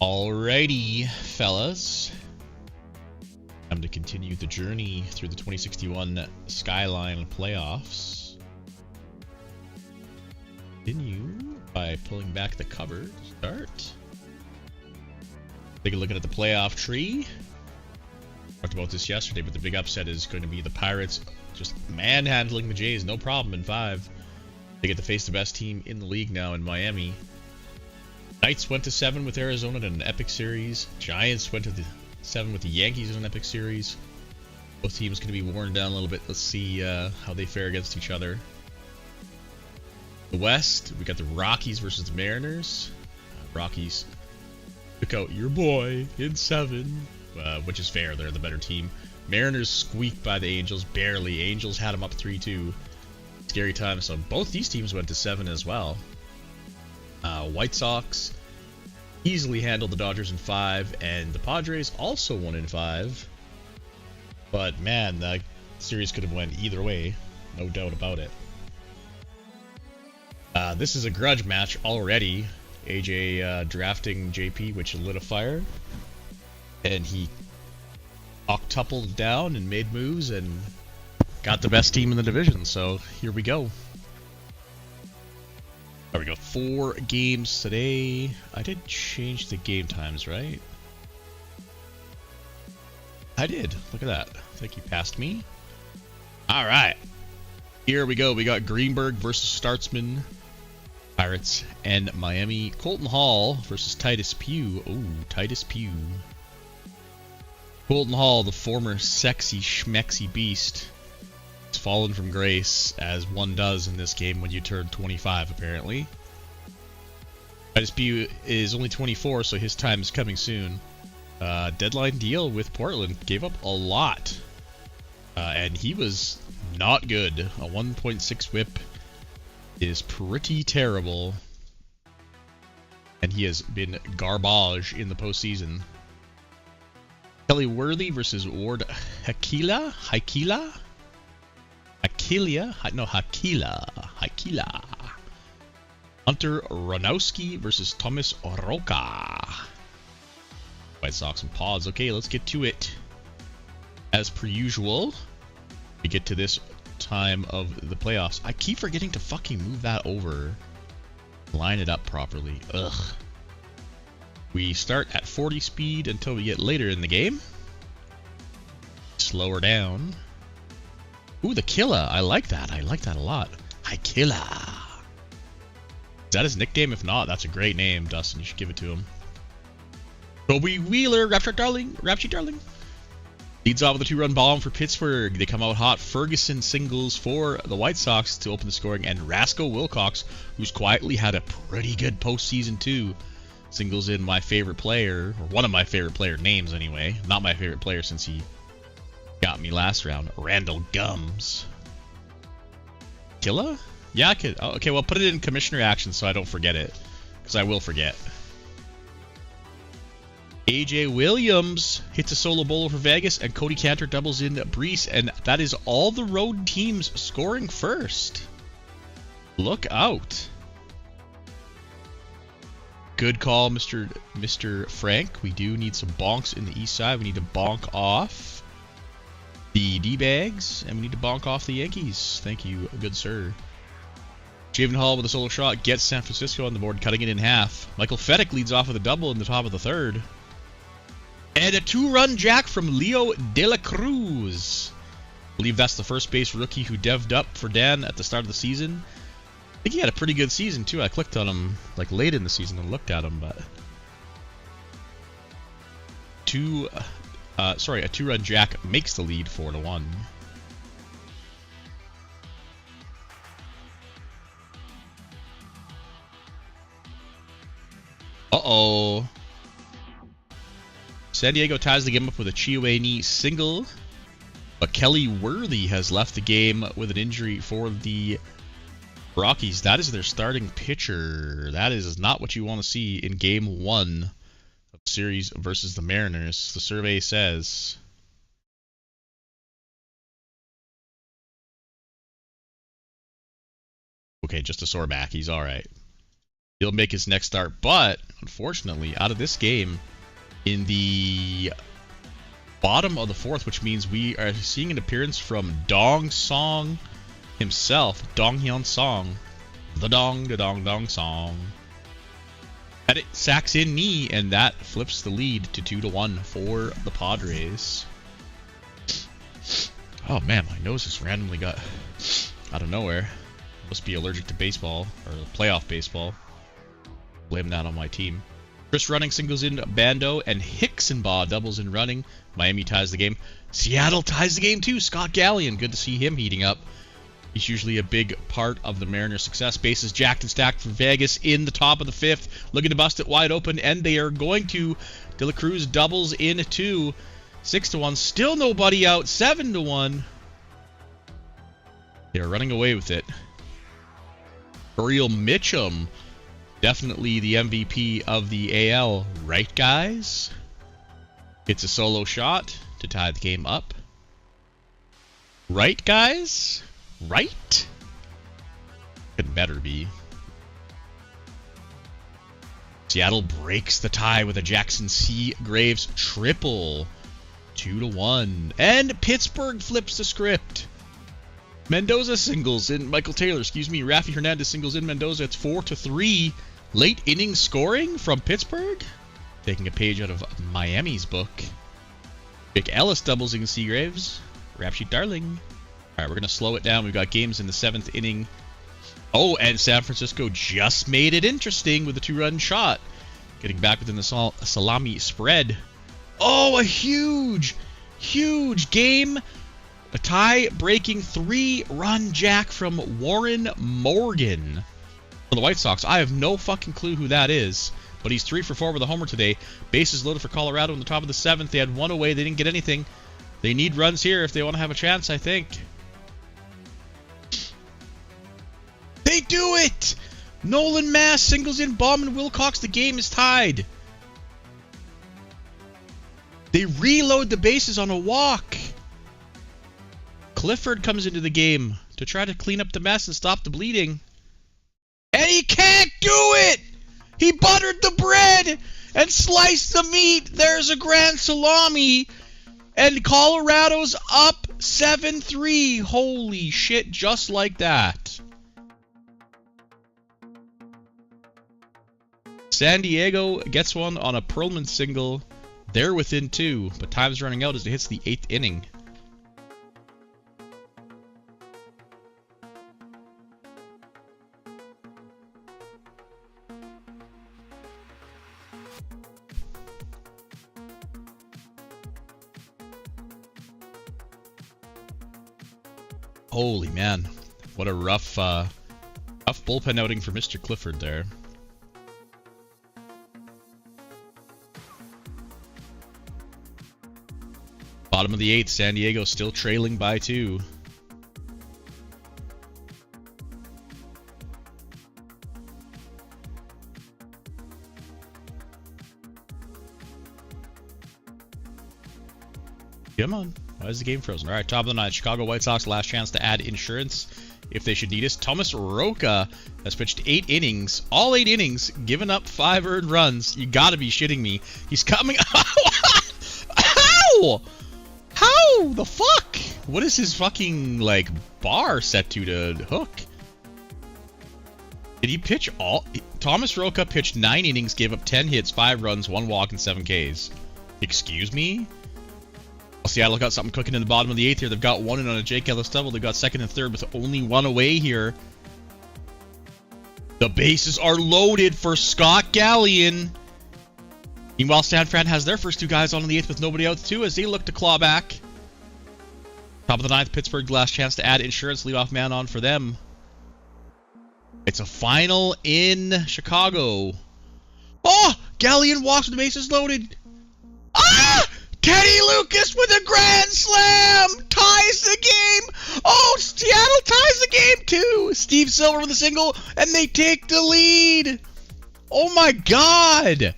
Alrighty, fellas. Time to continue the journey through the 2061 Skyline playoffs. Continue by pulling back the cover to start. Take a look at the playoff tree. Talked about this yesterday, but the big upset is going to be the Pirates just manhandling the Jays, no problem in 5. They get to face the best team in the league now in Miami. Knights went to 7 with Arizona in an epic series. Giants went to 7 with the Yankees in an epic series. Both teams going to be worn down a little bit. Let's see how they fare against each other. The West, we got the Rockies versus the Mariners. Rockies took out your boy in 7, which is fair. They're the better team. Mariners squeaked by the Angels, barely. Angels had them up 3-2. Scary time. So both these teams went to 7 as well. White Sox easily handled the Dodgers in 5, and the Padres also won in 5. But man, that series could have went either way, no doubt about it. This is a grudge match already. AJ drafting JP, which lit a fire, and he octupled down and made moves and got the best team in the division. So here we go. There we go. 4 games today. I did change the game times, right? I did. Look at that. I think he passed me. All right. Here we go. We got Greenberg versus Startsman, Pirates, and Miami. Colton Hall versus Titus Pugh. Oh, Titus Pugh. Colton Hall, the former sexy schmexy beast, has fallen from grace, as one does in this game when you turn 25, apparently. Titus Pugh is only 24, so his time is coming soon. Deadline deal with Portland. Gave up a lot. And he was not good. A 1.6 whip is pretty terrible. And he has been garbage in the postseason. Kelly Worthy versus Ward Hakila? Hakila. Hunter Ranowski versus Thomas Roca. White Sox and Pods. Okay, let's get to it. As per usual, we get to this time of the playoffs. I keep forgetting to fucking move that over. Line it up properly. Ugh. We start at 40 speed until we get later in the game. Slow her down. Ooh, the Killa. I like that. I like that a lot. Hi, Killa. Is that his nickname? If not, that's a great name, Dustin. You should give it to him. Toby Wheeler, Rapture Darling. Leads off with a 2-run bomb for Pittsburgh. They come out hot. Ferguson singles for the White Sox to open the scoring. And Rasco Wilcox, who's quietly had a pretty good postseason too, singles in my favorite player, or one of my favorite player names anyway. Not my favorite player since he got me last round. Randall Gums. Killa? Yeah, I could. Oh, okay, well, put it in commissioner action so I don't forget it, because I will forget. AJ Williams hits a solo bowler for Vegas, and Cody Cantor doubles in Brees, and that is all the road teams scoring first. Look out. Good call, Mr. Frank. We do need some bonks in the east side. We need to bonk off the D-bags, and we need to bonk off the Yankees. Thank you, good sir. Javen Hall with a solo shot gets San Francisco on the board, cutting it in half. Michael Fedek leads off with a double in the top of the 3rd. And a 2-run jack from Leo De La Cruz. I believe that's the first base rookie who devved up for Dan at the start of the season. I think he had a pretty good season too. I clicked on him like late in the season and looked at him, but a 2-run jack makes the lead 4-1. Uh-oh. San Diego ties the game up with a Chioane single, but Kelly Worthy has left the game with an injury for the Rockies. That is their starting pitcher. That is not what you want to see in Game 1 of the series versus the Mariners, the survey says. Okay, just a sore back. He's all right. he'll make his next start. But unfortunately, out of this game, in the bottom of the fourth, which means we are seeing an appearance from Dong Song himself, Dong Hyun Song, the Dong Song. And it sacks in knee, and that flips the lead to 2-1 for the Padres. Oh man, my nose just randomly got out of nowhere. Must be allergic to baseball, or playoff baseball. Blame that on my team. Chris Running singles in Bando, and Hicksonbaugh doubles in Running. Miami ties the game. Seattle ties the game too. Scott Gallion, good to see him heating up. He's usually a big part of the Mariners' success. Bases jacked and stacked for Vegas in the top of the fifth. Looking to bust it wide open, and they are going to. De La Cruz doubles in 2. 6-1. Still nobody out. 7-1. They're running away with it. Uriel Mitchum, definitely the MVP of the AL. Right, guys? It's a solo shot to tie the game up. Right, guys? Right? Could better be. Seattle breaks the tie with a Jackson C. Graves triple. 2-1. And Pittsburgh flips the script. Mendoza singles in Rafi Hernandez singles in Mendoza. It's 4-3. Late inning scoring from Pittsburgh. Taking a page out of Miami's book. Vic Ellis doubles in Seagraves. Rap sheet darling. Alright, we're going to slow it down. We've got games in the 7th inning. Oh, and San Francisco just made it interesting with a 2-run shot. Getting back within the salami spread. Oh, a huge game. A tie-breaking 3-run jack from Warren Morgan for the White Sox. I have no fucking clue who that is, but he's 3 for 4 with a homer today. Bases loaded for Colorado in the top of the 7th. They had one away. They didn't get anything. They need runs here if they want to have a chance, I think. They do it! Nolan Mass singles in Bauman Wilcox. The game is tied. They reload the bases on a walk. Clifford comes into the game to try to clean up the mess and stop the bleeding. And he can't do it! He buttered the bread and sliced the meat. There's a grand salami. And Colorado's up 7-3. Holy shit, just like that. San Diego gets one on a Perlman single. They're within 2, but time's running out as it hits the 8th inning. Holy man, what a rough bullpen outing for Mr. Clifford there. Bottom of the 8th, San Diego still trailing by 2. Come on. Why is the game frozen? All right, top of the 9th. Chicago White Sox, last chance to add insurance if they should need us. Thomas Roca has pitched 8 innings. All 8 innings, given up 5 earned runs. You gotta be shitting me. He's coming. Ow! How the fuck? What is his fucking, like, bar set to hook? Did he pitch all? Thomas Roca pitched 9 innings, gave up 10 hits, 5 runs, 1 walk, and 7 Ks. Excuse me? Seattle got something cooking in the bottom of the 8th here. They've got one in on a Jake Ellis double. They've got 2nd and 3rd with only 1 away here. The bases are loaded for Scott Gallion. Meanwhile, San Fran has their first 2 guys on in the 8th with nobody out too as they look to claw back. Top of the 9th, Pittsburgh, last chance to add insurance. Leadoff man on for them. It's a final in Chicago. Oh! Gallion walks with the bases loaded. Ah! Teddy Lucas with a grand slam! Ties the game! Oh, Seattle ties the game too! Steve Silver with a single, and they take the lead! Oh my god!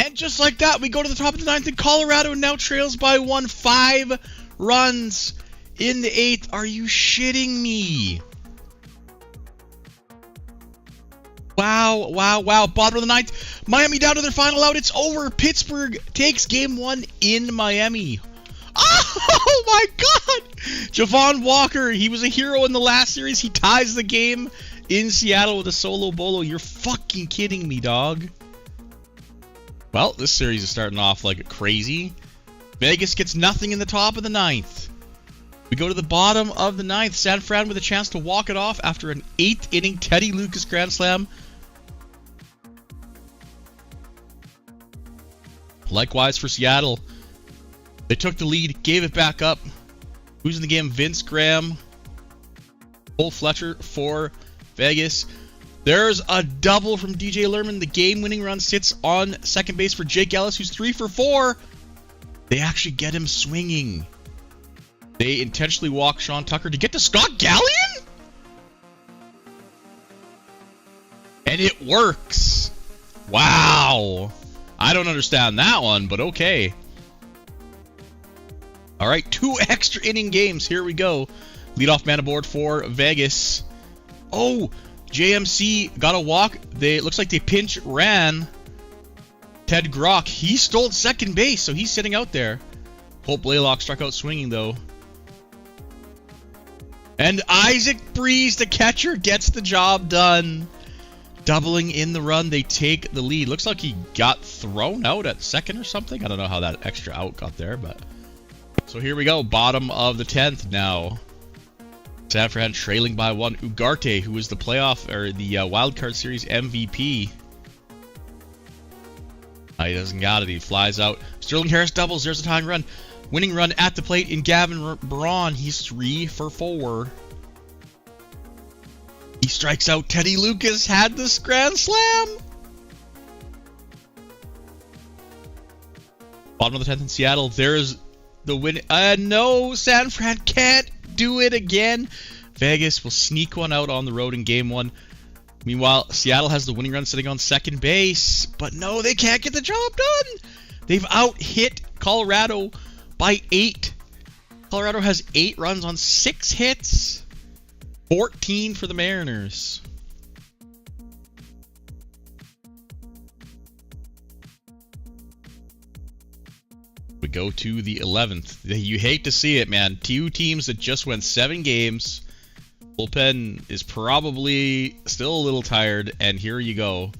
And just like that, we go to the top of the 9th, and Colorado now trails by 1, 5 runs in the 8th. Are you shitting me? Wow, wow, wow. Bottom of the ninth. Miami down to their final out. It's over. Pittsburgh takes game 1 in Miami. Oh, my God. Javon Walker, he was a hero in the last series. He ties the game in Seattle with a solo bolo. You're fucking kidding me, dog. Well, this series is starting off like crazy. Vegas gets nothing in the top of the ninth. We go to the bottom of the ninth. San Fran with a chance to walk it off after an 8th inning Teddy Lucas grand slam. Likewise for Seattle. They took the lead, gave it back up. Who's in the game? Vince Graham. Cole Fletcher for Vegas. There's a double from DJ Lerman. The game-winning run sits on second base for Jake Ellis, who's 3 for 4. They actually get him swinging. They intentionally walk Sean Tucker to get to Scott Gallion? And it works. Wow. I don't understand that one, but okay. All right, 2 extra inning games. Here we go. Leadoff man aboard for Vegas. Oh, JMC got a walk. It looks like they pinch ran Ted Grock. He stole second base, so he's sitting out there. Hope Blaylock struck out swinging, though. And Isaac Breeze, the catcher, gets the job done. Doubling in the run, they take the lead. Looks like he got thrown out at second or something. I don't know how that extra out got there, but... So here we go, bottom of the 10th now. San Fran trailing by 1. Ugarte, who was the playoff, or the Wild Card Series MVP. He doesn't got it, he flies out. Sterling Harris doubles, there's a tying run. Winning run at the plate in Gavin Braun. He's 3 for 4. He strikes out. Teddy Lucas had this grand slam. Bottom of the 10th in Seattle. There's the win. No, San Fran can't do it again. Vegas will sneak one out on the road in game 1. Meanwhile, Seattle has the winning run sitting on second base. But no, they can't get the job done. They've out-hit Colorado by 8. Colorado has 8 runs on 6 hits. 14 for the Mariners. We go to the 11th. You hate to see it, man. 2 teams that just went 7 games. Bullpen is probably still a little tired, and here you go.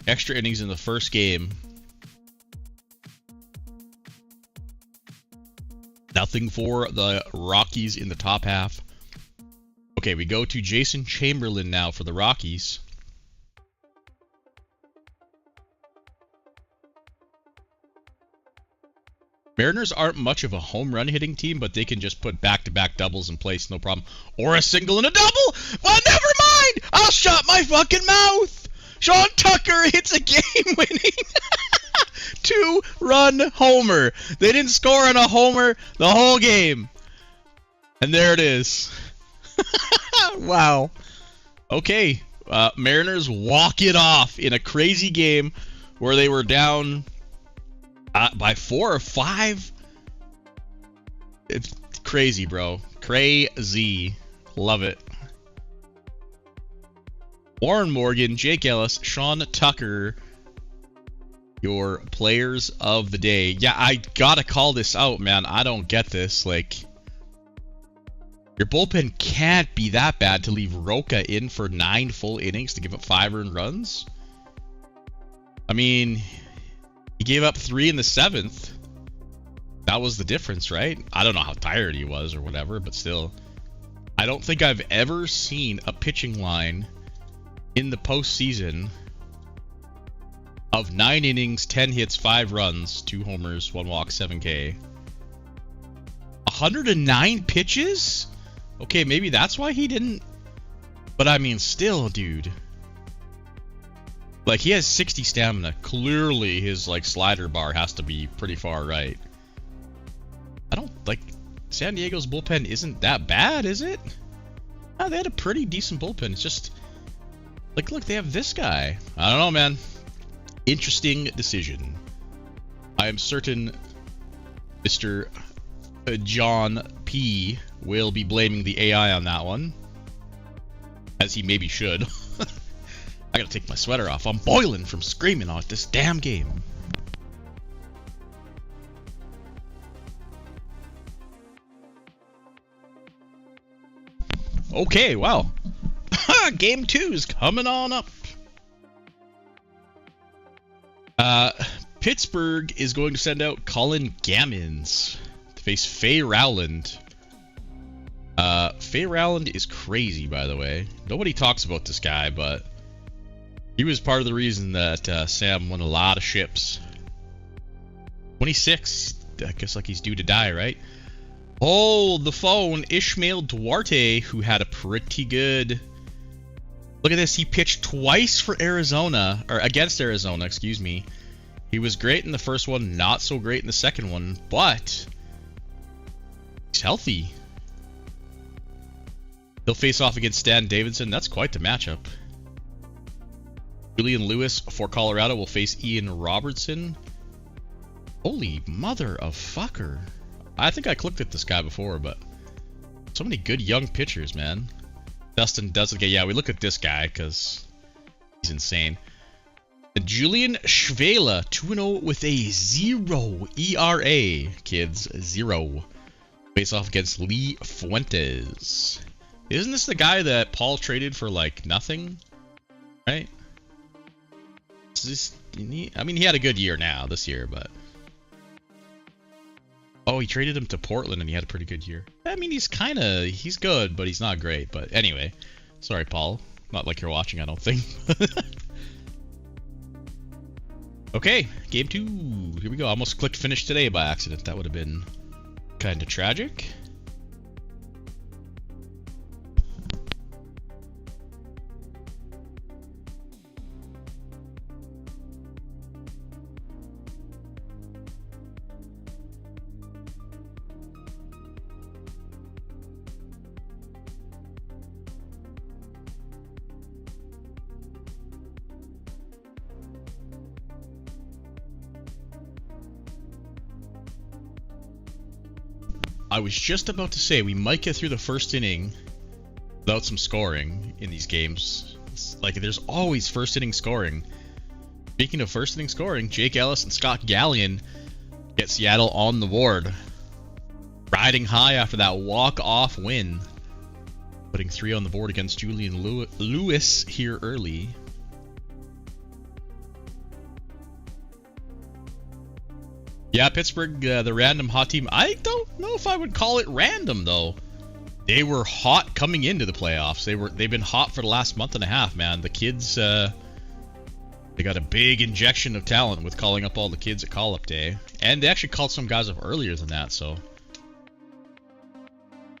Extra innings in the first game. Nothing for the Rockies in the top half. Okay, we go to Jason Chamberlain now for the Rockies. Mariners aren't much of a home run hitting team, but they can just put back-to-back doubles in place, no problem. Or a single and a double! Well, never mind! I'll shut my fucking mouth! Sean Tucker hits a game-winning 2-run homer. They didn't score on a homer the whole game. And there it is. Wow. Okay. Mariners walk it off in a crazy game where they were down by 4 or 5. It's crazy, bro. Crazy. Love it. Warren Morgan, Jake Ellis, Sean Tucker, your players of the day. Yeah, I gotta call this out, man. I don't get this. Like, your bullpen can't be that bad to leave Roca in for 9 full innings to give up 5 earned runs. I mean, he gave up 3 in the 7th. That was the difference, right? I don't know how tired he was or whatever, but still. I don't think I've ever seen a pitching line in the postseason of 9 innings, 10 hits, 5 runs, 2 homers, 1 walk, 7K. 109 pitches? Okay, maybe that's why he didn't. But I mean, still, dude. Like, he has 60 stamina. Clearly, his, like, slider bar has to be pretty far right. I don't, like, San Diego's bullpen isn't that bad, is it? Oh, they had a pretty decent bullpen. It's just, like, look, they have this guy. I don't know, man. Interesting decision. I am certain Mr. John P. will be blaming the AI on that one. As he maybe should. I gotta take my sweater off. I'm boiling from screaming on this damn game. Okay, wow. Game 2 is coming on up. Pittsburgh is going to send out Colin Gammons to face Faye Rowland. Faye Rowland is crazy, by the way. Nobody talks about this guy, but he was part of the reason that Sam won a lot of ships. 26. I guess like he's due to die, right? Hold the phone. Ishmael Duarte, who had a pretty good... Look at this. He pitched twice for Arizona, or against Arizona, excuse me. He was great in the first one, not so great in the second one, but he's healthy. He'll face off against Stan Davidson. That's quite the matchup. Julian Lewis for Colorado will face Ian Robertson. Holy mother of fucker. I think I clicked at this guy before, but so many good young pitchers, man. Dustin doesn't get... Yeah, we look at this guy because he's insane. And Julian Schwela, 2-0 with a 0 ERA, kids. 0. Face off against Lee Fuentes. Isn't this the guy that Paul traded for, like, nothing? Right? Is this... I mean, he had a good year now, this year, but... Oh, he traded him to Portland and he had a pretty good year. I mean, he's good, but he's not great. But anyway, sorry, Paul. Not like you're watching, I don't think. Okay, game 2. Here we go. I almost clicked finish today by accident. That would have been kind of tragic. I was just about to say we might get through the first inning without some scoring in these games. It's like there's always first inning scoring. Speaking of first inning scoring, Jake Ellis and Scott Gallion get Seattle on the board. Riding high after that walk-off win. Putting 3 on the board against Julian Lewis here early. Yeah, Pittsburgh, the random hot team. I don't know if I would call it random, though. They were hot coming into the playoffs. They've been hot for the last month and a half, man. The kids, they got a big injection of talent with calling up all the kids at call-up day. And they actually called some guys up earlier than that, so... I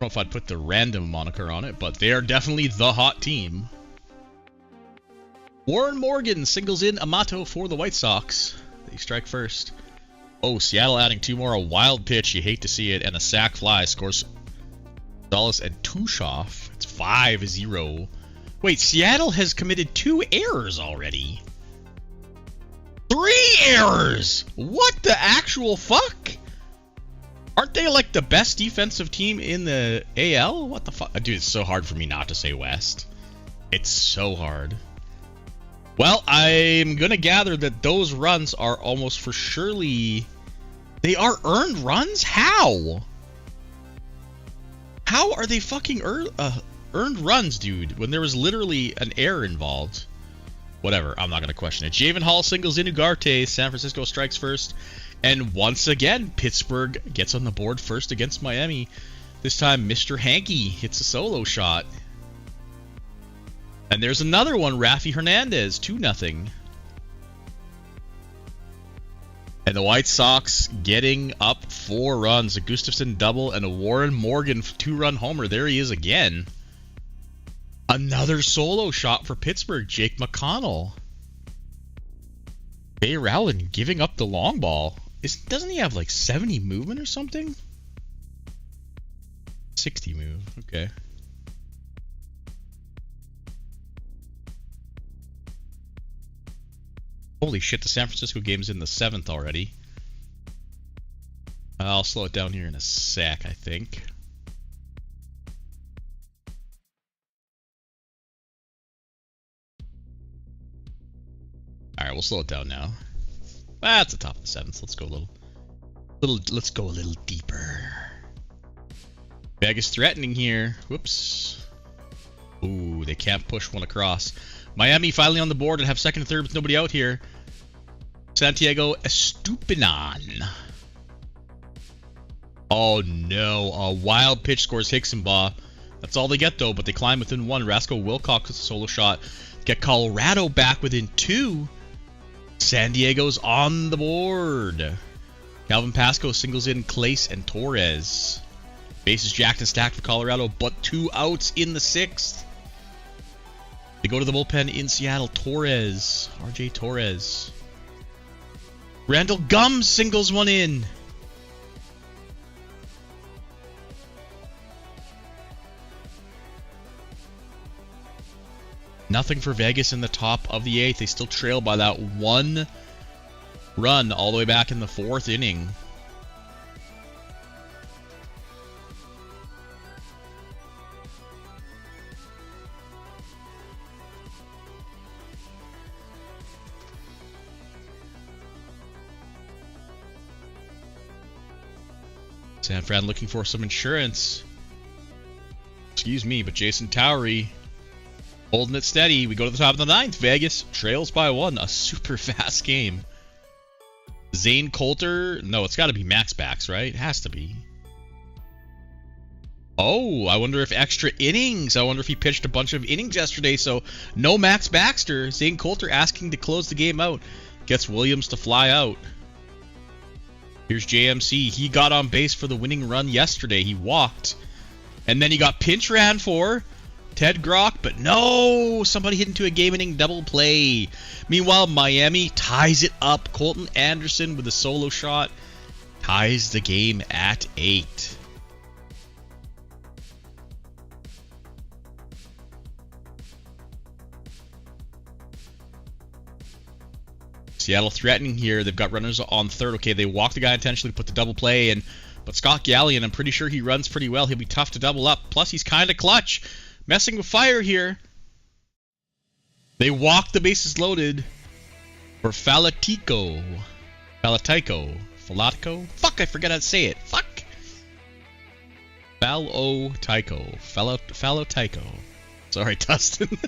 don't know if I'd put the random moniker on it, but they are definitely the hot team. Warren Morgan singles in Amato for the White Sox. They strike first. Oh, Seattle adding 2 more. A wild pitch. You hate to see it. And a sac fly scores Gonzalez and Tushoff. It's 5-0. Wait, Seattle has committed 2 errors already. 3 errors! What the actual fuck? Aren't they like the best defensive team in the AL? What the fuck? Dude, it's so hard for me not to say West. It's so hard. Well, I'm gonna gather that those runs are almost for surely... They are earned runs? How? How are they fucking earned runs, dude, when there was literally an error involved? Whatever, I'm not gonna question it. Javen Hall singles in Ugarte. San Francisco strikes first. And once again, Pittsburgh gets on the board first against Miami. This time, Mr. Hankey hits a solo shot. And there's another one, Rafi Hernandez, 2-0. And the White Sox getting up 4 runs. A Gustafson double and a Warren Morgan 2-run homer. There he is again. Another solo shot for Pittsburgh, Jake McConnell. Bay Rowland giving up the long ball. Doesn't he have like 70 movement or something? 60 move, okay. Holy shit, the San Francisco game's in the 7th already. I'll slow it down here in a sec, I think. Alright, we'll slow it down now. That's the top of the 7th. Let's go let's go a little deeper. Vegas threatening here. Whoops. Ooh, they can't push one across. Miami finally on the board and have second and third with nobody out here. Santiago Estupinan. Oh no, a wild pitch scores Hicksonbaugh. That's all they get though, but they climb within 1. Rascal Wilcox with a solo shot. Get Colorado back within 2. San Diego's on the board. Calvin Pasco singles in Clace and Torres. Bases jacked and stacked for Colorado, but 2 outs in the 6th. They go to the bullpen in Seattle. Torres. RJ Torres. Randall Gums singles one in. Nothing for Vegas in the top of the 8th. They still trail by that 1 run all the way back in the 4th inning. San Fran looking for some insurance. Excuse me, but Jason Towery holding it steady. We go to the top of the 9th. Vegas trails by 1. A super fast game. Zane Coulter. No, it's got to be Max Backs, right? It has to be. Oh, I wonder if extra innings. I wonder if he pitched a bunch of innings yesterday. So no Max Baxter. Zane Coulter asking to close the game out. Gets Williams to fly out. Here's JMC. He got on base for the winning run yesterday. He walked. And then he got pinch ran for Ted Grock, but no! Somebody hit into a game-ending double play. Meanwhile, Miami ties it up. Colton Anderson with a solo shot ties the game at 8. Seattle threatening here. They've got runners on third. Okay, they walk the guy intentionally, put the double play in. But Scott Gallion, I'm pretty sure he runs pretty well. He'll be tough to double up. Plus, he's kind of clutch. Messing with fire here. They walk the bases loaded for Falatico. Falatico? Fuck, I forgot how to say it. Fuck. Falatico. Sorry, Dustin.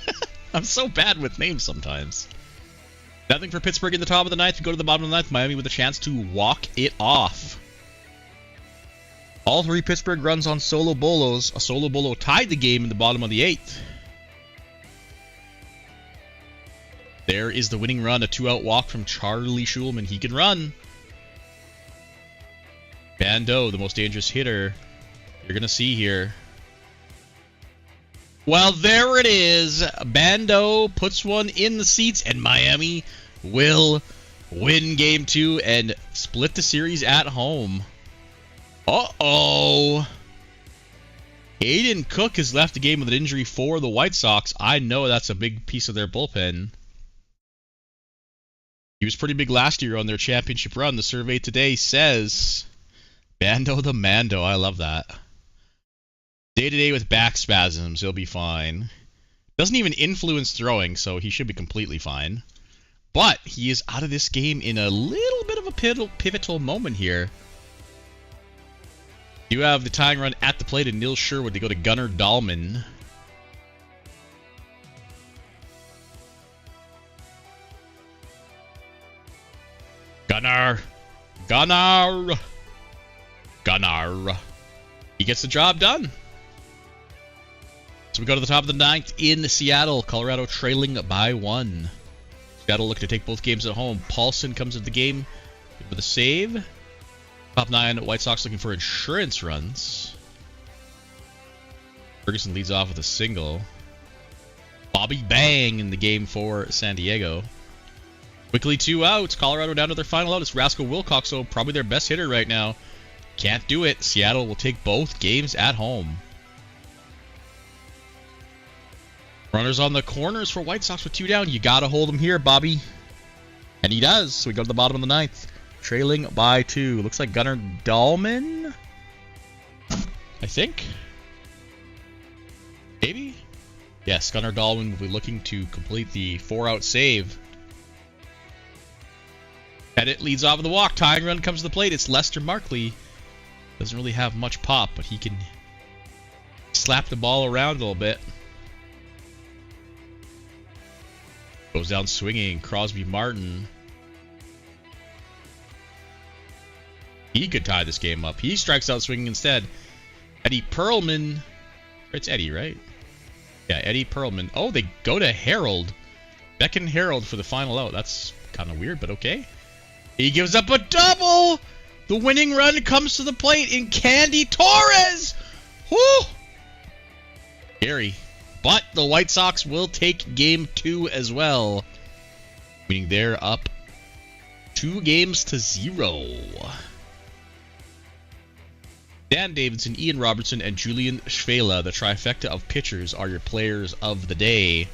I'm so bad with names sometimes. Nothing for Pittsburgh in the top of the 9th. We go to the bottom of the 9th. Miami with a chance to walk it off. All 3 Pittsburgh runs on solo bolos. A solo bolo tied the game in the bottom of the 8th. There is the winning run. A 2-out walk from Charlie Schulman. He can run. Bando, the most dangerous hitter you're going to see here. Well, there it is. Bando puts one in the seats, and Miami will win Game 2 and split the series at home. Uh-oh. Aiden Cook has left the game with an injury for the White Sox. I know that's a big piece of their bullpen. He was pretty big last year on their championship run. The survey today says Bando the Mando. I love that. Day-to-day with back spasms. He'll be fine. Doesn't even influence throwing, so he should be completely fine. But he is out of this game in a little bit of a pivotal moment here. You have the tying run at the plate and Neil Sherwood. They go to Gunnar Dahlman. Gunnar. He gets the job done. So we go to the top of the 9th in Seattle. Colorado trailing by 1. Seattle looking to take both games at home. Paulson comes into the game with a save. Top 9, White Sox looking for insurance runs. Ferguson leads off with a single. Bobby Bang in the game for San Diego. Quickly 2 outs. Colorado down to their final out. It's Rascal Wilcox, so probably their best hitter right now. Can't do it. Seattle will take both games at home. Runners on the corners for White Sox with 2 down. You got to hold them here, Bobby. And he does. So we go to the bottom of the 9th. Trailing by 2. Looks like Gunnar Dahlman, I think. Maybe? Yes, Gunnar Dahlman will be looking to complete the 4-out save. Pettit leads off of the walk. Tying run comes to the plate. It's Lester Markley. Doesn't really have much pop, but he can slap the ball around a little bit. Goes down swinging. Crosby Martin. He could tie this game up. He strikes out swinging instead. Eddie Perlman. It's Eddie, right? Yeah, Eddie Perlman. Oh, they go to Harold. Beck and Harold for the final out. That's kind of weird, but okay. He gives up a double. The winning run comes to the plate in Candy Torres. Whoo! Scary. But the White Sox will take game 2 as well. Meaning they're up 2-0. Dan Davidson, Ian Robertson, and Julian Schwela, the trifecta of pitchers, are your players of the day.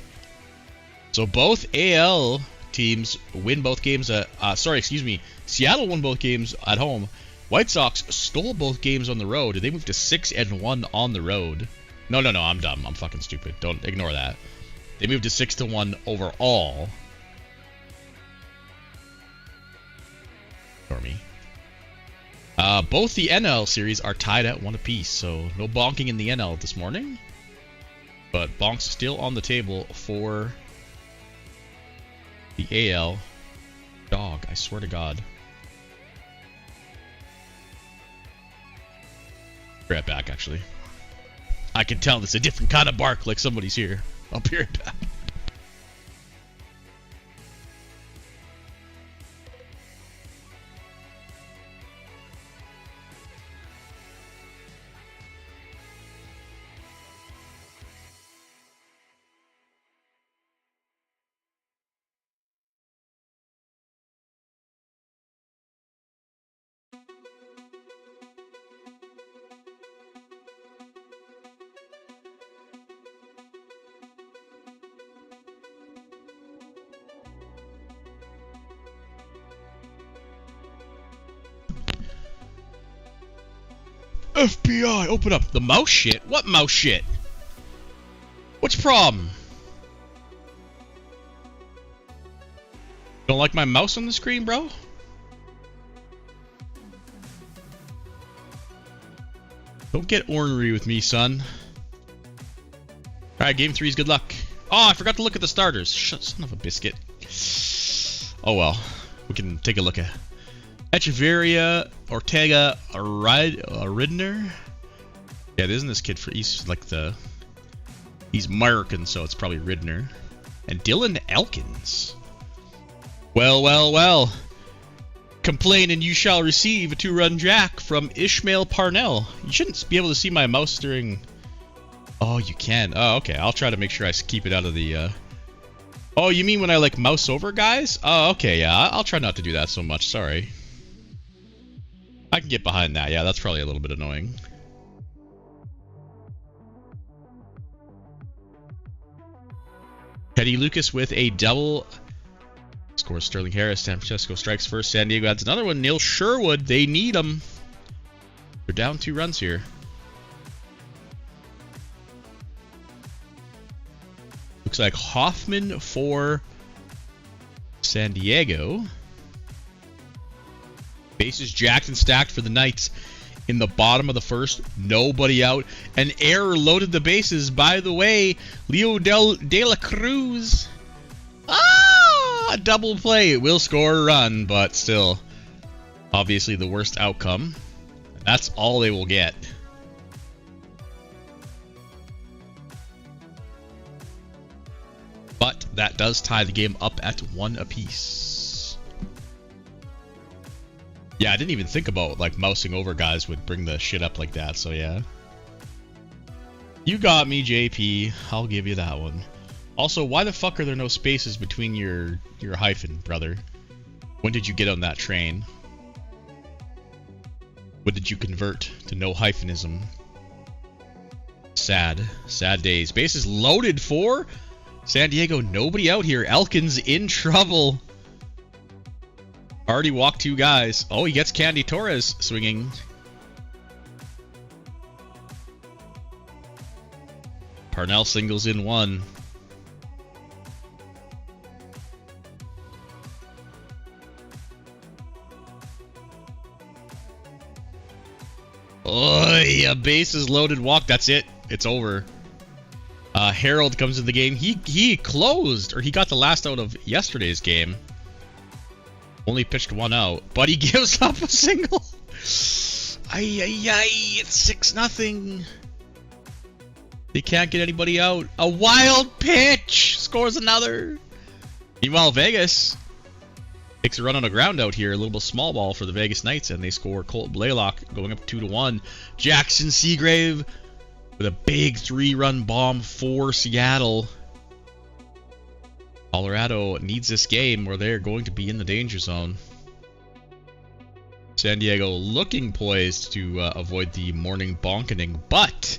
So both AL teams win both games. Seattle won both games at home. White Sox stole both games on the road. They moved to 6-1 on the road. No, I'm dumb. I'm fucking stupid. Don't ignore that. They moved to 6-1 overall. Ignore me. Both the NL series are tied at 1 apiece, so no bonking in the NL this morning. But bonks still on the table for the AL. Dog, I swear to God. Be right back, actually. I can tell it's a different kind of bark, like somebody's here. I'll be right back. FBI, open up. The mouse shit? What mouse shit? What's your problem? Don't like my mouse on the screen, bro? Don't get ornery with me, son. Alright, game 3's good luck. Oh, I forgot to look at the starters. Son of a biscuit. Oh well. We can take a look at Echeverria, Ortega, Ridner. Yeah, isn't this kid for he's like he's American, so it's probably Ridner. And Dylan Elkins. Well. Complain and you shall receive a 2-run jack from Ishmael Parnell. You shouldn't be able to see my mouse during... Oh, you can. Oh, okay. I'll try to make sure I keep it out of the... Oh, you mean when I like mouse over guys? Oh, okay, yeah. I'll try not to do that so much. Sorry. I can get behind that. Yeah, that's probably a little bit annoying. Teddy Lucas with a double. Scores Sterling Harris. San Francisco strikes first. San Diego adds another one. Neil Sherwood. They need him. They're down 2 runs here. Looks like Hoffman for San Diego. Bases jacked and stacked for the Knights in the bottom of the first. Nobody out. An error loaded the bases. By the way, Leo De La Cruz. A double play. It will score a run, but still, obviously the worst outcome. That's all they will get. But that does tie the game up at 1 apiece. Yeah, I didn't even think about like mousing over guys would bring the shit up like that, so yeah. You got me, JP. I'll give you that one. Also, why the fuck are there no spaces between your hyphen, brother? When did you get on that train? When did you convert to no hyphenism? Sad days. Bases loaded for San Diego. Nobody out here. Elkins in trouble. Already walked 2 guys. Oh, he gets Candy Torres swinging. Parnell singles in 1. Oh, yeah, bases loaded walk. That's it. It's over. Harold comes in the game. He closed, or he got the last out of yesterday's game. Only pitched one out, but he gives up a single. Ay, ay, ay, it's 6-0. They can't get anybody out. A wild pitch scores another. Meanwhile, Vegas takes a run on a ground out here. A little bit small ball for the Vegas Knights, and they score Colt Blaylock going up 2-1. Jackson Seagrave with a big 3-run bomb for Seattle. Colorado needs this game or they're going to be in the danger zone. San Diego looking poised to avoid the morning bonkening, but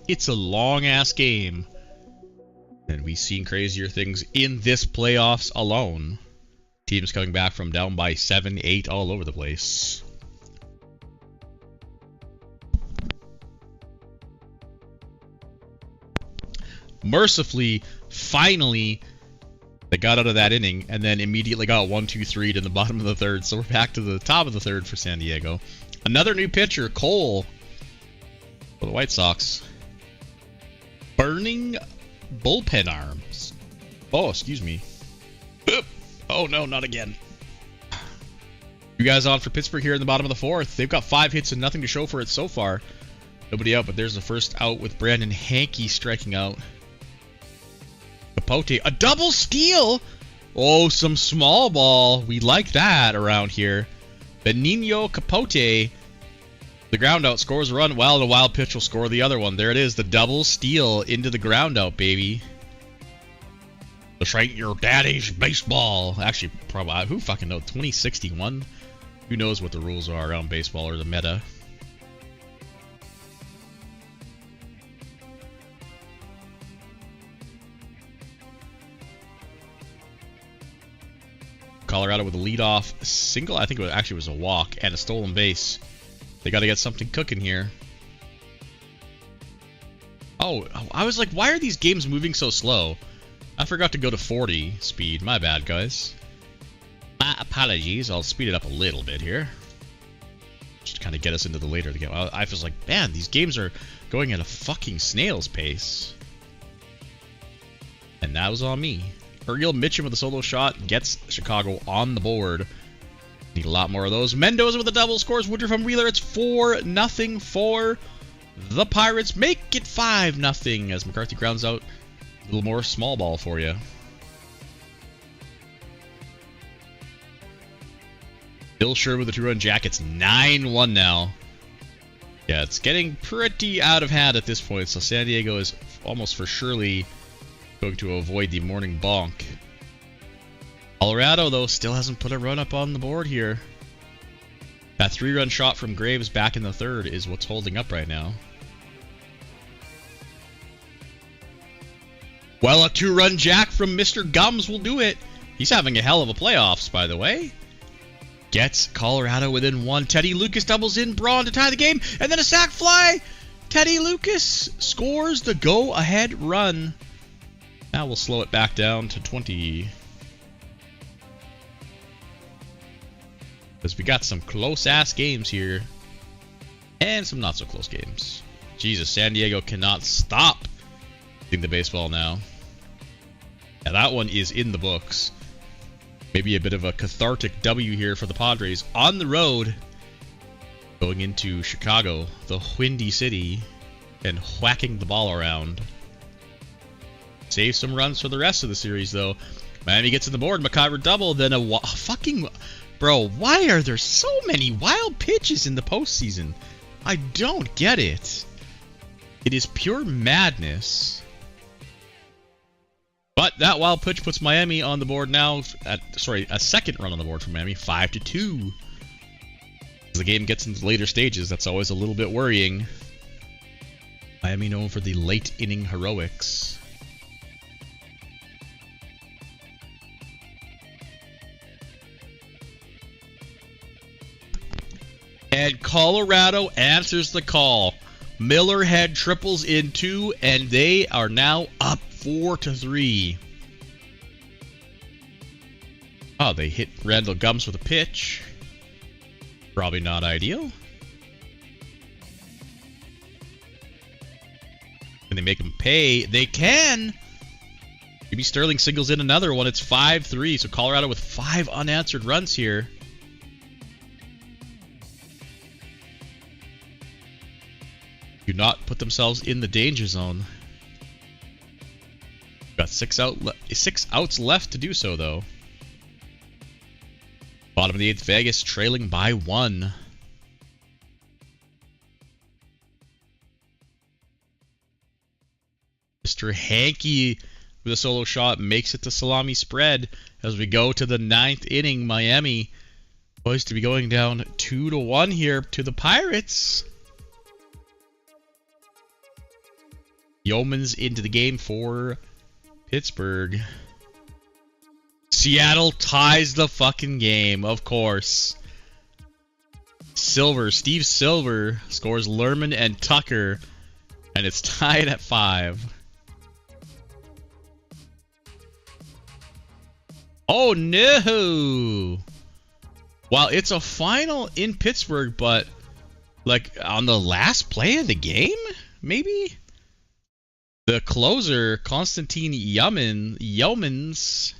it's a long-ass game. And we've seen crazier things in this playoffs alone. Teams coming back from down by 7, 8 all over the place. Mercifully, finally, they got out of that inning and then immediately got 1-2-3 to the bottom of the third. So we're back to the top of the third for San Diego. Another new pitcher, Cole, for the White Sox. Burning bullpen arms. Oh, excuse me. Oh, no, not again. You guys on for Pittsburgh here in the bottom of the fourth. They've got 5 hits and nothing to show for it so far. Nobody out, but there's the first out with Brandon Hankey striking out. Capote, a double steal! Oh, some small ball. We like that around here. Benigno Capote, the ground out, scores a run. Well, the wild pitch will score the other one. There it is, the double steal into the ground out, baby. This ain't your daddy's baseball. Actually, probably, who fucking knows? 2061? Who knows what the rules are around baseball or the meta? Colorado with a leadoff single. I think it actually was a walk and a stolen base. They got to get something cooking here. Oh, I was like, why are these games moving so slow? I forgot to go to 40 speed. My bad, guys. My apologies. I'll speed it up a little bit here. Just to kind of get us into the later of the game. I was like, man, these games are going at a fucking snail's pace. And that was on me. Uriel Mitchum with a solo shot gets Chicago on the board. Need a lot more of those. Mendoza with a double scores Woodruff from Wheeler. It's 4-0 for the Pirates. Make it 5-0 as McCarthy grounds out. A little more small ball for you. Bill Sherwood with a 2-run jack. It's 9-1 now. Yeah, it's getting pretty out of hand at this point. So San Diego is almost for surely going to avoid the morning bonk. Colorado, though, still hasn't put a run up on the board here. That 3-run shot from Graves back in the third is what's holding up right now. Well, a 2-run jack from Mr. Gums will do it. He's having a hell of a playoffs, by the way. Gets Colorado within 1. Teddy Lucas doubles in Braun to tie the game, and then a sac fly. Teddy Lucas scores the go-ahead run. Now we'll slow it back down to 20. Because we got some close-ass games here. And some not-so-close games. Jesus, San Diego cannot stop hitting the baseball now. Yeah, that one is in the books. Maybe a bit of a cathartic W here for the Padres on the road. Going into Chicago, the Windy City, and whacking the ball around. Save some runs for the rest of the series, though. Miami gets to the board. McIver double, then a fucking... Bro, why are there so many wild pitches in the postseason? I don't get it. It is pure madness. But that wild pitch puts Miami on the board now. A second run on the board for Miami, 5-2. As the game gets into the later stages, that's always a little bit worrying. Miami known for the late inning heroics. And Colorado answers the call. Miller had triples in 2, and they are now up 4-3. Oh, they hit Randall Gums with a pitch. Probably not ideal. they make him pay? They can! Maybe Sterling singles in another one. It's 5-3, so Colorado with 5 unanswered runs here. Do not put themselves in the danger zone. Got 6 outs left to do so, though. Bottom of the 8th, Vegas trailing by 1. Mr. Hankey with a solo shot makes it to salami spread as we go to the 9th inning. Miami poised to be going down 2-1 here to the Pirates. Yeomans into the game for Pittsburgh. Seattle ties the fucking game, of course. Steve Silver scores Lerman and Tucker, and it's tied at 5. Oh no! Well, it's a final in Pittsburgh, but like on the last play of the game, maybe? The closer, Konstantin Yeomans,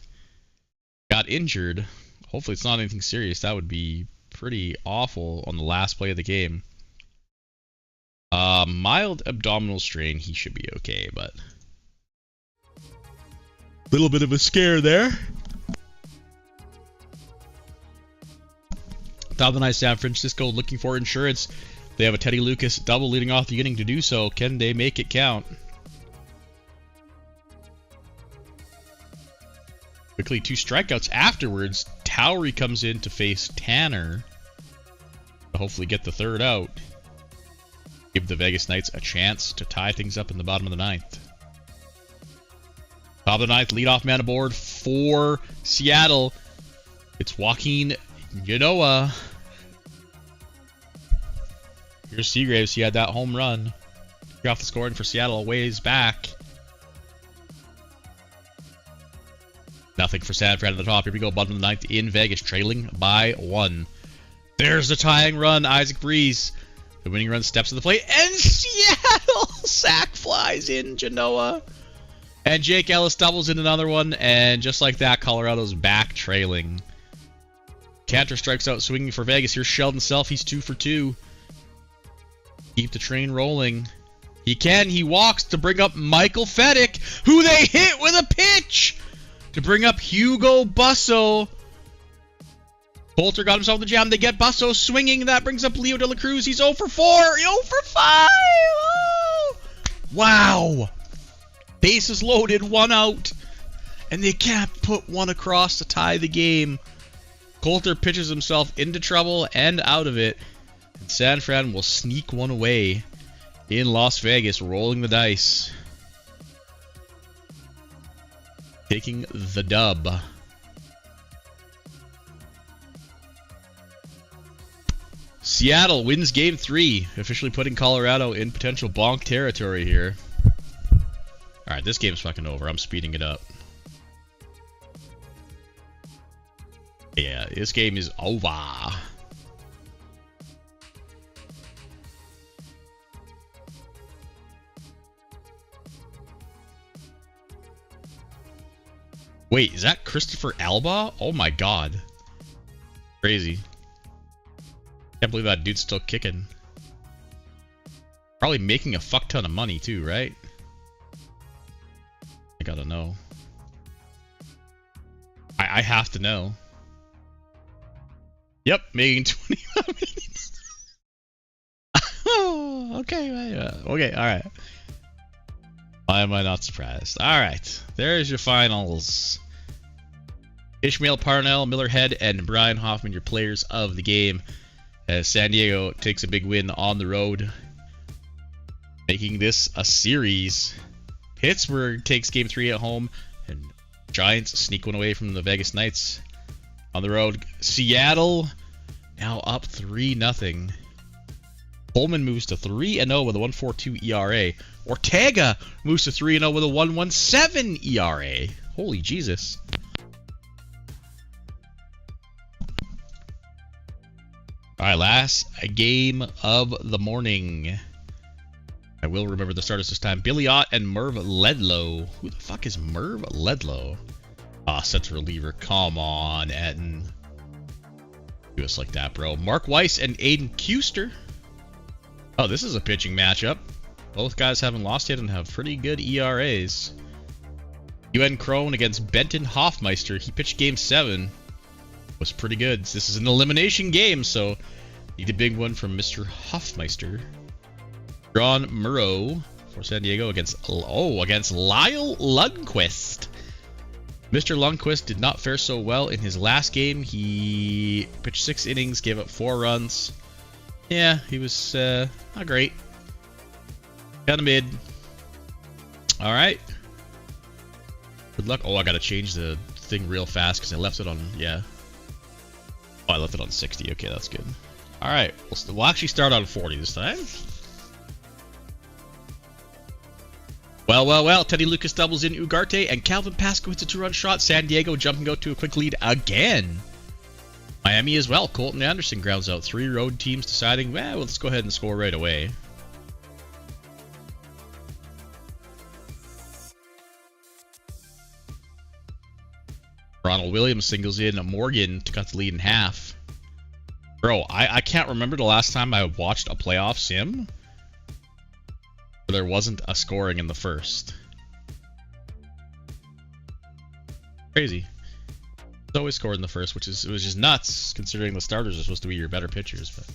got injured. Hopefully it's not anything serious. That would be pretty awful on the last play of the game. Mild abdominal strain. He should be okay, but a little bit of a scare there. Top of the night, San Francisco looking for insurance. They have a Teddy Lucas double leading off the inning to do so. Can they make it count? Quickly, 2 strikeouts afterwards. Towery comes in to face Tanner to hopefully get the 3rd out. Give the Vegas Knights a chance to tie things up in the bottom of the 9th. Top of the 9th, leadoff man aboard for Seattle. It's Joaquin Genoa. Here's Seagraves. He had that home run. Got off the scoring for Seattle a ways back. Nothing for San Fran at the top. Here we go. Bottom of the 9th in Vegas, trailing by 1. There's the tying run. Isaac Breeze. The winning run steps to the plate. And Seattle sack flies in Genoa. And Jake Ellis doubles in another one. And just like that, Colorado's back trailing. Cantor strikes out swinging for Vegas. Here's Sheldon Self. He's 2 for 2. Keep the train rolling. He can. He walks to bring up Michael Fedek, who they hit with a pitch to bring up Hugo Busso. Coulter got himself in the jam. They get Busso swinging. That brings up Leo De La Cruz. He's 0 for 4. 0 for 5. Oh! Wow. Bases loaded. 1 out. And they can't put one across to tie the game. Coulter pitches himself into trouble and out of it. And San Fran will sneak one away in Las Vegas, rolling the dice. Taking the dub. Seattle wins Game 3, officially putting Colorado in potential bonk territory here. Alright, this game's fucking over. I'm speeding it up. Yeah, this game is over. Wait, is that Christopher Alba? Oh my god. Crazy. Can't believe that dude's still kicking. Probably making a fuck ton of money too, right? I gotta know. I have to know. Yep, making 21 minutes. Oh, okay, okay, alright. Why am I not surprised? Alright, there's your finals. Ishmael Parnell, Miller Head, and Brian Hoffman, your players of the game. As San Diego takes a big win on the road, making this a series. Pittsburgh takes Game 3 at home, and Giants sneak one away from the Vegas Knights on the road. Seattle now up 3-0. Pullman moves to 3-0 with a 1.42 ERA. Ortega moves to 3-0 with a 1.17 ERA. Holy Jesus. Alright, last game of the morning. I will remember the starters this time. Billy Ott and Merv Ledlow. Who the fuck is Merv Ledlow? Ah, central reliever. Come on, Etten. Do us like that, bro. Mark Weiss and Aiden Kuster. Oh, this is a pitching matchup. Both guys haven't lost yet and have pretty good ERAs. UN Crone against Benton Hoffmeister. He pitched game 7. Was pretty good. This is an elimination game, so need a big one from Mr. Hoffmeister. Ron Murrow for San Diego against Lyle Lundquist. Mr. Lundquist did not fare so well in his last game. He pitched 6 innings, gave up 4 runs. Yeah, he was not great. Kind of mid. All right. Good luck. Oh, I gotta change the thing real fast because I left it on. Yeah. Oh, I left it on 60. Okay, that's good. All right. We'll actually start on 40 this time. Well. Teddy Lucas doubles in Ugarte, and Calvin Pasco hits a 2-run shot. San Diego jumping out to a quick lead again. Miami as well. Colton Anderson grounds out. 3 road teams deciding, well, let's go ahead and score right away. Ronald Williams singles in Morgan to cut the lead in half. Bro, I can't remember the last time I watched a playoff sim there wasn't a scoring in the first. Crazy. It's always scored in the first, it was just nuts considering the starters are supposed to be your better pitchers. But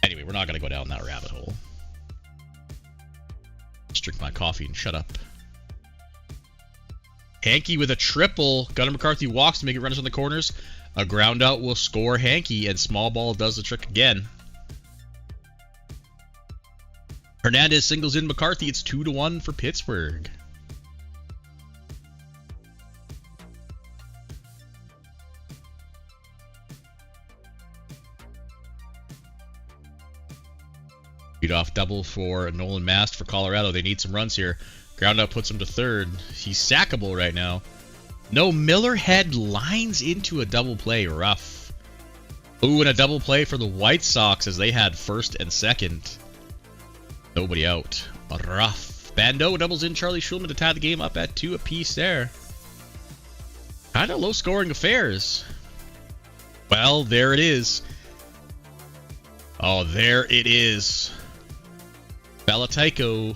anyway, we're not gonna go down that rabbit hole. Just drink my coffee and shut up. Hankey with a triple. Gunnar McCarthy walks to make it runners on the corners. A ground out will score Hankey, and small ball does the trick again. Hernandez singles in McCarthy. It's 2-1 for Pittsburgh. Leadoff double for Nolan Mast for Colorado. They need some runs here. Ground out puts him to third. He's sackable right now. No, Millerhead lines into a double play. Rough. Ooh, and a double play for the White Sox as they had first and second. Nobody out. Rough. Bando doubles in Charlie Schulman to tie the game up at 2 apiece there. Kind of low-scoring affairs. Well, there it is. Oh, there it is. Falotaiko.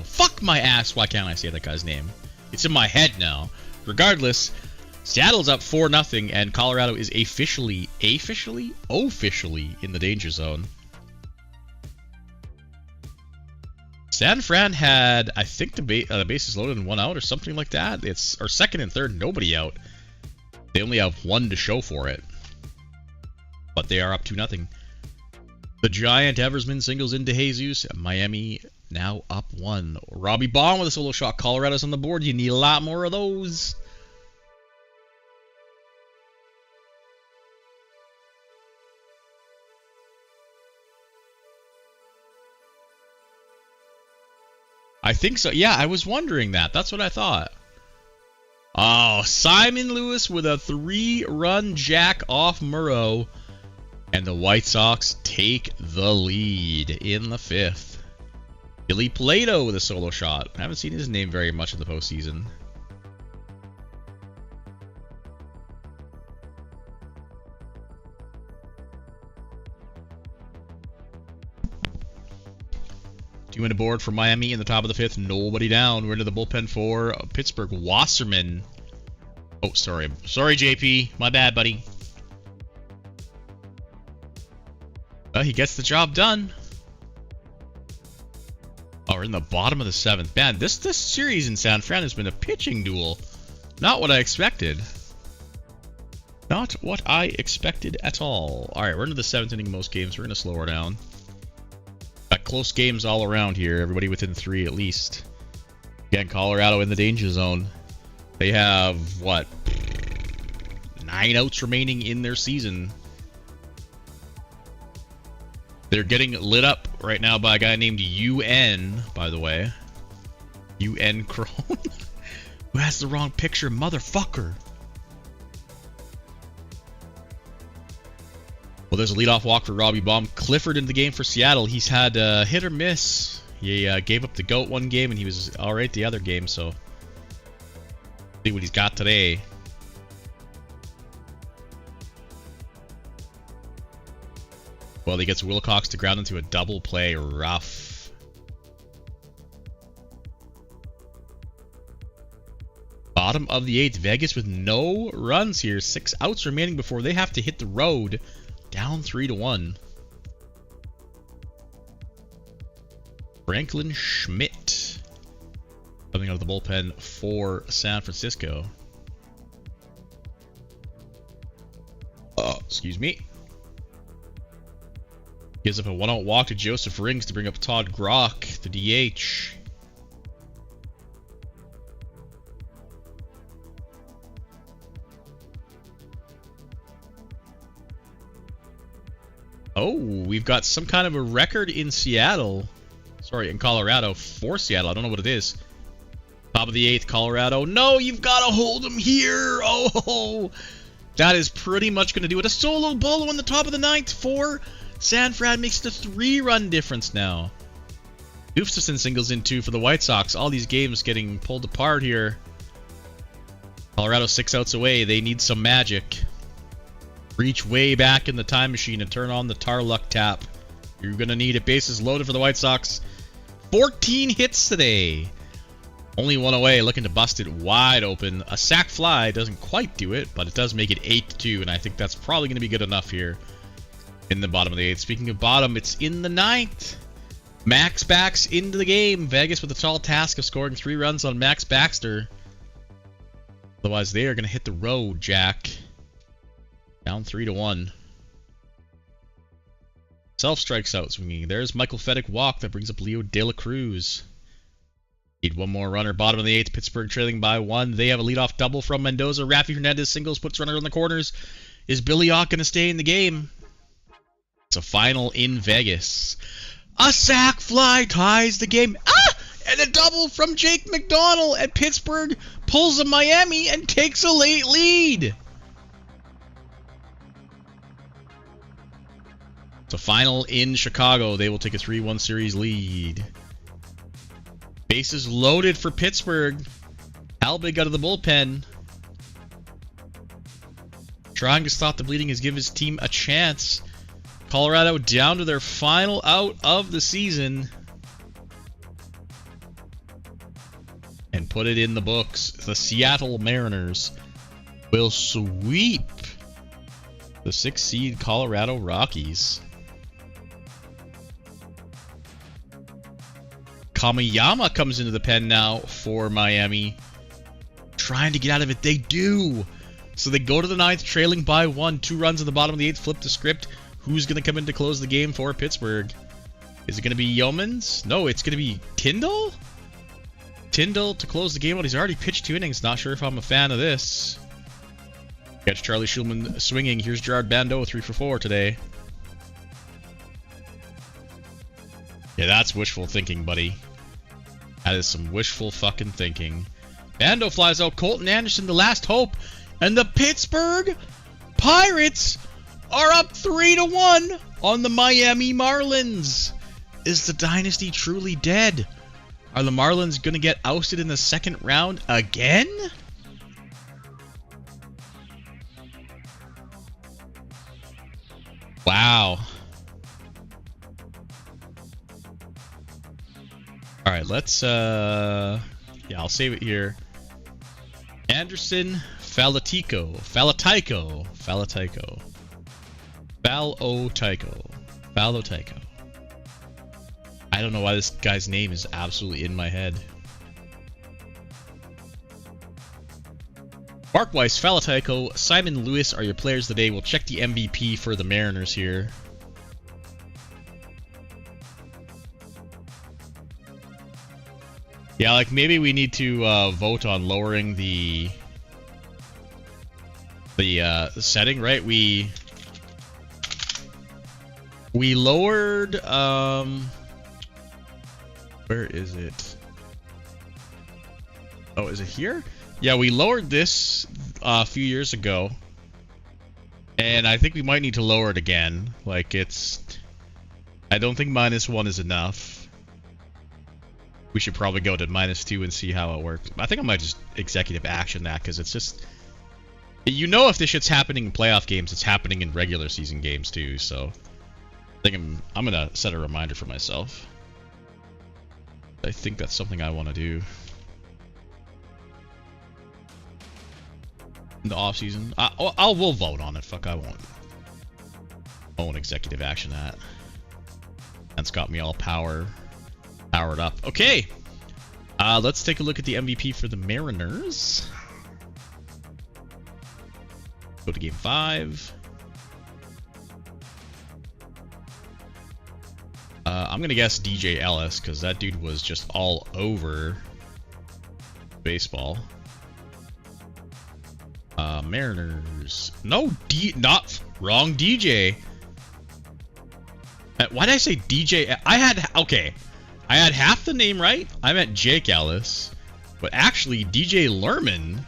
Fuck my ass. Why can't I say that guy's name? It's in my head now. Regardless, Seattle's up 4-0, and Colorado is officially in the danger zone. San Fran had, I think, the bases loaded and 1 out or something like that. It's or second and third, nobody out. They only have 1 to show for it, but they are up 2-0. The Giant Eversman singles into Jesus. Miami now up 1. Robbie Bond with a solo shot. Colorado's on the board. You need a lot more of those. I think so. Yeah, I was wondering that. That's what I thought. Oh, Simon Lewis with a 3-run jack off Murrow. And the White Sox take the lead in the 5th. Billy Plato with a solo shot. I haven't seen his name very much in the postseason. Two in the board for Miami in the top of the 5th. Nobody down. We're into the bullpen for Pittsburgh. Wasserman. Oh, sorry. Sorry, JP. My bad, buddy. He gets the job done. Oh, we're in the bottom of the 7th. Man, this series in San Fran has been a pitching duel. Not what I expected. Not what I expected at all. All right, we're into the 7th inning most games. We're going to slow her down. Got close games all around here. Everybody within 3 at least. Again, Colorado in the danger zone. They have, what, 9 outs remaining in their season. They're getting lit up right now by a guy named UN, by the way. UN Crone. Who has the wrong picture, motherfucker. Well, there's a leadoff walk for Robbie Baum. Clifford in the game for Seattle. He's had hit or miss. He gave up the GOAT one game, and he was all right the other game, so see what he's got today. Well, he gets Wilcox to ground into a double play. Rough. Bottom of the 8th. Vegas with no runs here. 6 outs remaining before they have to hit the road. Down 3-1. Franklin Schmidt coming out of the bullpen for San Francisco. Excuse me. Gives up a 1-out walk to Joseph Rings to bring up Todd Grock, the DH. Oh, we've got some kind of a record in Seattle. Sorry, in Colorado for Seattle. I don't know what it is. Top of the 8th, Colorado. No, you've got to hold him here. Oh, that is pretty much going to do it. A solo bolo on the top of the 9th for San Fran makes it a 3-run difference now. Gustafson singles in 2 for the White Sox. All these games getting pulled apart here. Colorado 6 outs away. They need some magic. Reach way back in the time machine and turn on the Tarluck tap. You're going to need it. Bases loaded for the White Sox. 14 hits today. Only 1 away, looking to bust it wide open. A sac fly doesn't quite do it, but it does make it 8-2, and I think that's probably going to be good enough here in the bottom of the 8th. Speaking of bottom, it's in the 9th. Max backs into the game. Vegas with the tall task of scoring 3 runs on Max Baxter. Otherwise, they are going to hit the road, Jack. Down 3-1. Self strikes out swinging. There's Michael Fedek walk that brings up Leo De La Cruz. Need one more runner. Bottom of the 8th. Pittsburgh trailing by 1. They have a leadoff double from Mendoza. Rafi Hernandez singles, puts runner in the corners. Is Billy Ott going to stay in the game? It's a final in Vegas. A sac fly ties the game. And a double from Jake McDonald. And Pittsburgh pulls a Miami and takes a late lead. It's a final in Chicago. They will take a 3-1 series lead. Bases loaded for Pittsburgh. Albig out of the bullpen. Trying to stop the bleeding has given his team a chance. Colorado down to their final out of the season. And put it in the books. The Seattle Mariners will sweep the 6th seed Colorado Rockies. Kamiyama comes into the pen now for Miami. Trying to get out of it. They do. So they go to the 9th, trailing by 1. 2 runs in the bottom of the 8th. Flip the script. Who's going to come in to close the game for Pittsburgh? Is it going to be Yeomans? No, it's going to be Tyndall? Tyndall to close the game out. He's already pitched 2 innings. Not sure if I'm a fan of this. Catch Charlie Schulman swinging. Here's Gerard Bando, 3 for 4 today. Yeah, that's wishful thinking, buddy. That is some wishful fucking thinking. Bando flies out. Colton Anderson, the last hope. And the Pittsburgh Pirates are up 3-1 on the Miami Marlins. Is the dynasty truly dead? Are the Marlins going to get ousted in the 2nd round again? Wow. Alright, let's, yeah, I'll save it here. Anderson, Falatico. I don't know why this guy's name is absolutely in my head. Mark Weiss, Falatico, Simon Lewis are your players today. We'll check the MVP for the Mariners here. Yeah, like maybe we need to vote on lowering the setting, right? We lowered where is it? Oh, is it here? Yeah, we lowered this a few years ago. And I think we might need to lower it again. Like, I don't think -1 is enough. We should probably go to -2 and see how it works. I think I might just executive action that, because it's just... You know, if this shit's happening in playoff games, it's happening in regular season games too, so... I think I'm gonna set a reminder for myself. I think that's something I want to do. In the off season, we'll vote on it. Fuck, I won't executive action that. That's got me all powered up. Okay, let's take a look at the MVP for the Mariners. Go to game 5. I'm gonna guess DJ Ellis, because that dude was just all over baseball. Mariners. No, wrong DJ. Why did I say DJ? I had half the name right. I meant Jake Ellis, but actually DJ Lerman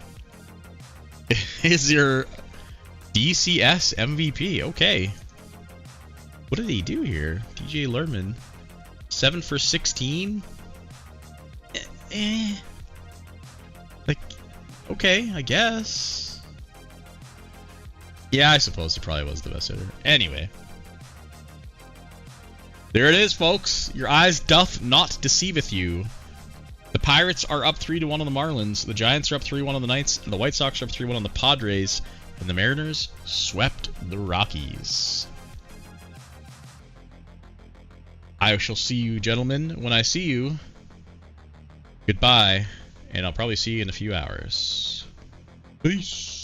is your DCS MVP. Okay. What did he do here? DJ Lerman. 7 for 16? Like, okay, I guess. Yeah, I suppose he probably was the best hitter. Anyway. There it is, folks. Your eyes doth not deceiveth you. The Pirates are up 3-1 on the Marlins. The Giants are up 3-1 on the Knights. And the White Sox are up 3-1 on the Padres. And the Mariners swept the Rockies. I shall see you, gentlemen, when I see you. Goodbye. And I'll probably see you in a few hours. Peace.